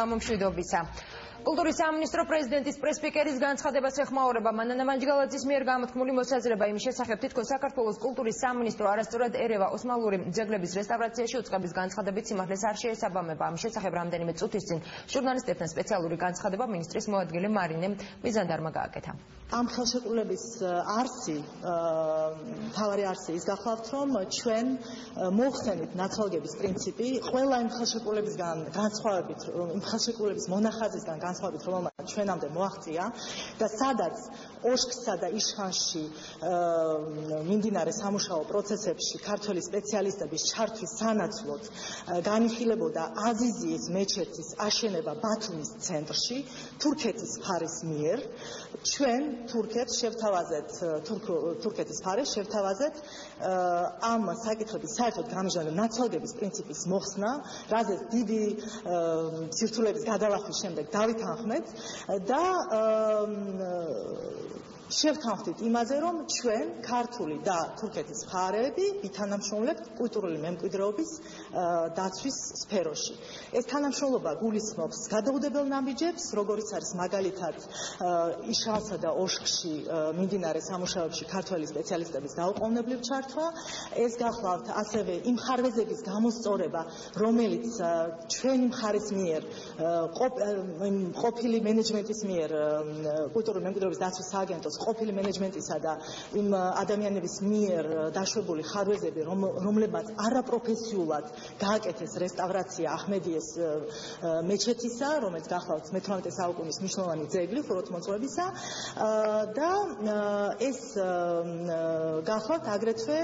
გამომშვიდობისა. კულტურის სამინისტრო პრეზიდენტის პრესსპიკერის განცხადებას ეხმაურება მანანა მანჯგალაძის მიერ გამოთქმული მოსაზრება იმ შესახებ, თითქოს საქართველოს კულტურის სამინისტრო არასწორად ერევა ოსმალური ძეგლების რესტავრაციაში უწყების განცხადებით სიმართლეს არ შეესაბამება. ამ შესახებ რამდენიმე წუთის წინ ჟურნალისტებთან სპეციალური განცხადება მინისტრის მოადგილე მარინე მიზანდარმა გააკეთა. ამ ხელშეკრულების არსი, მთავარი არსი ის გახლავთ, რომ ჩვენ მოხსენით ნაცვალგების პრინციპი ყველა იმ ხელშეკრულებისგან განსხვავებით, იმ ხელშეკრულების მონახაზისგან განსხვავებით, რომელმაც ჩვენამდე მოაღწია და სადაც ოშქსა და იშხანში მიმდინარე სამუშაო პროცესებში ქართველი სპეციალისტების ჩართვის სანაცვლოდ განიხილებოდა აზიზიის მეჩეთის აშენება ბათუმის ცენტრში თურქეთის ფარის მიერ. ჩვენ თურქეთის ფარეს შევთავაზეთ ამ საკითხების საერთოდ გამჟღავნება ნაცვალგების პრინციპის მოხსნა, რაზეც დიდი სირთულების გადალახვის შემდეგ დავითანხმეთ და შევთანხმდით იმაზე, რომ ჩვენ ქართული და თურქეთის მხარეები ვითანამშრომლებთ კულტურული მემკვიდრეობის დაცვის სფეროში. ეს თანამშრომლობა გულისხმობს გადაუდებელ ნაბიჯებს, როგორიც არის მაგალითად იშხანსა და ოშქში მიმდინარე სამუშაოებში ქართველი სპეციალისტების დაუყოვნებლივ ჩართვა. ეს გახლავთ ასევე იმ ხარვეზების გამოსწორება, რომელიც ჩვენი მხარის მიერ ყოფილი მენეჯმენტის მიერ კულტურული მემკვიდრეობის დაცვის სააგენტოს ყოფილი მენეჯმენტისა და იმ ადამიანების მიერ დაშვებული ხარვეზები, რომლებმაც არაპროფესიულად გააკეთეს რესტავრაცია აჰმედიეს მეჩეთისა, რომელიც გახლავთ მე-18 საუკუნის მნიშვნელოვანი ძეგლი ხუროთმოძღვებისა და ეს გახლავთ აგრეთვე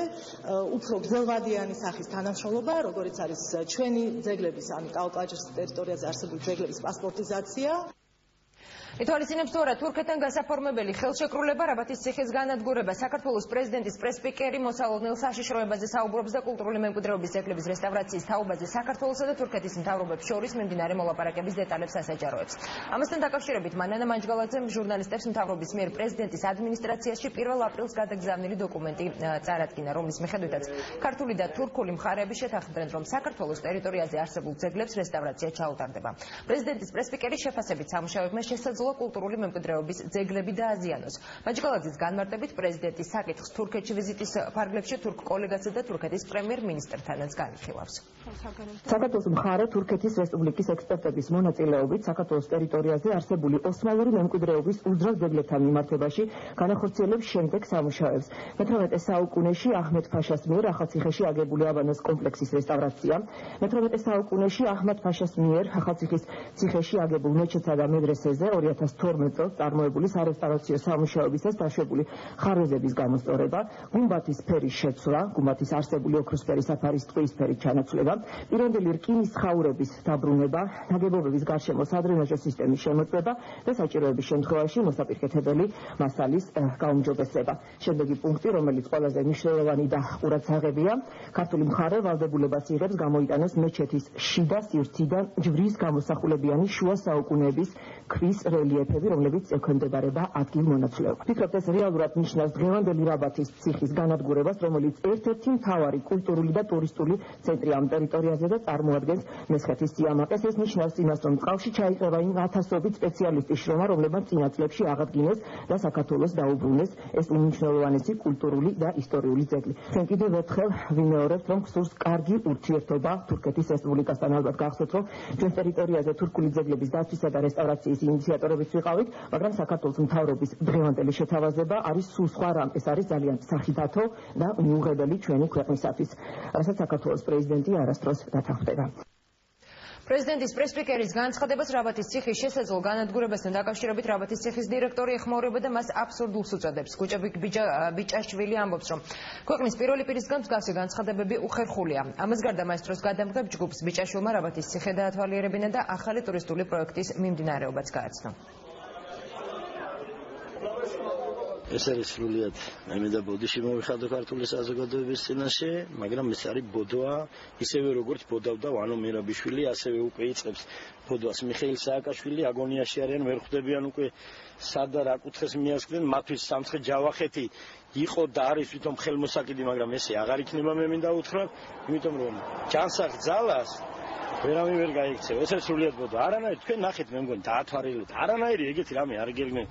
უფრო გრძელვადიანი სახის თანამშრომლობა, როგორიც არის ჩვენი ძეგლების, ან კავკასიის ტერიტორიაზე არსებული ძეგლების პასპორტიზაცია. ითვალისწინებს თორე თურქეთთან გასაფორმებელი ხელშეკრულება რაბათის ციხის განადგურება. საქართველოს პრეზიდენტის პრესსპიკერი მოსალოდნელ საშიშროებაზე საუბრობს და კულტურული მემკვიდრეობის ძეგლების რესტავრაციის თაობაზე საქართველოსა და თურქეთის მთავრობებს შორის მიმდინარე მოლაპარაკების დეტალებს ასაჯაროებს. ამასთან დაკავშირებით მანანა მანჯგალაძემ ჟურნალისტებს მთავრობის მიერ პრეზიდენტის ადმინისტრაციაში 1 აპრილს გადაგზავნილი დოკუმენტი წარადგინა, რომლის მიხედვითაც ქართული და თურქული მხარეები შეთანხმდნენ, რომ საქართველოს ტერიტორიაზე არსებულ ძეგლებს რესტავრაცია ჩაუტარდება. პრეზიდენტის პრესსპიკერის შეფასებით სამუშაოებმა შესაძლოა კულტურული მემკვიდრეობის ძეგლები დააზიანოს. მანჯგალაძის განმარტებით პრეზიდენტის საკითხს თურქეთში ვიზიტის ფარგლებში თურქ კოლეგასა და თურქეთის პრემიერ-მინისტრთანაც განიხილავს. საქართველოს მხარე თურქეთის რესპუბლიკის ექსპერტების მონაწილეობით საქართველოს ტერიტორიაზე არსებული ოსმალური მემკვიდრეობის უძრავ ძეგლებთან მიმართებაში განახორციელებს შემდეგ სამუშაოებს. მე-18 საუკუნეში აჰმედ ფაშას მიერ ახალციხეში აგებული აბანოს კომპლექსის რესტავრაცია, მე-18 საუკუნეში აჰმედ ფაშას მიერ ახალციხის ციხეში აგებულ მეჩეთსა და მედრესეზე 2012 წელს წარმოებული სარესტავრაციო სამუშაოებისას დაშვებული ხარვეზების გამოსწორება, გუმბათის ფერის შეცვლა, გუმბათის არსებული ოქროსფერი საფარის ტყუისფერი ჩანაცვლება, პირვანდელი რკინის ხაურების დაბრუნება, ნაგებობების გარშემო სადრენაჟო სისტემის შემოწმება და საჭიროების შემთხვევაში მოსაპირკეთებელი მასალის გაუმჯობესება. შემდეგი პუნქტი, რომელიც ყველაზე მნიშვნელოვანი და ყურადსაღებია, ქართული მხარე ვალდებულებას იღებს გამოიტანოს მეჩეთის შიდა სივრციდან ჯვრის გამოსახულებიანი შუა საუკუნეების ქვის რელიეფები, რომლებიც ექვემდებარება ადგილ-მონაცვლეობას. ვფიქრობ, ეს რეალურად ნიშნავს დღევანდელი რაბათის ციხის განადგურებას, რომელიც ერთ-ერთი მთავარი კულტურული და ტურისტული ცენტრი ამ ტერიტორიაზე და წარმოადგენს მესხეთის სიამაყეს. ეს ნიშნავს იმას, რომ წყალში ჩაიყრება იმ ათასობით სპეციალისტის შრომა, რომლებმაც წინა წლებში აღადგინეს და საქართველოს დაუბრუნეს ეს უმნიშვნელოვანესი კულტურული და ისტორიული ძეგლი. ჩვენ კიდევ ერთხელ ვიმეორებთ, რომ გსურს კარგი ურთიერთობა თურქეთის რესპუბლიკასთან. ალბათ გახსოვთ, რომ ჩვენს ტერიტორიაზე თურქული ძეგლების დაცვისა და რესტავრაციის ინიციატორებიც ვიყავით, მაგრამ საქართველოს მთავრობის დღევანდელი შეთავაზება არის სულ სხვა რამ. ეს არის ძალიან სახიფათო და მიუღებელი ჩვენი ქვეყნისათვის, რასაც საქართველოს პრეზიდენტი არასდროს დათანხმდება. პრეზიდენტის პრესსპიკერის განცხადებას რაბათის ციხის შესაძლო განადგურებასთან დაკავშირებით რაბათის ციხის დირექტორი ეხმაურება და მას აბსურდულს უწოდებს. გუჯაბ ბიჭაშვილი ამბობს, რომ ქვეყნის პირველი პირისგან მსგავსი განცხადებები უხერხულია. ამას გარდა მაესტროს გადამღებ ჯგუფს ბიჭაშვილმა რაბათის ციხე დაათვალიერებინა და ახალი ტურისტული პროექტის მიმდინარეობაც გააცნო. ეს არის სრულიად მე და ბოდიში მოვიხადო ქართული საზოგადოების წინაშე, მაგრამ ეს არის ბოდვა, ისევე როგორც ბოდავდა ვანო მირაბიშვილი, ასევე უკვე იწყებს ბოდვას მიხეილ სააკაშვილი, აგონიაში არიან, ვერ ხვდებიან უკვე სად და რა კუთხეს მიასხდნენ, მათთვის სამცხე ჯავახეთი იყო და არის თვითონ ხელმოსაკიდი, მაგრამ ესე აღარ იქნება, მე მინდა უთხრათ, იმიტომ რომ ჯანსაღ ძალას ვერავინ ვერ გაიქცევა. ეს სრულიად ბოდო. არანაირი თქვენ ნახეთ მე მგონი დაათვალიერეთ. არანაირი ეგეთი რამე არ გეგმენ.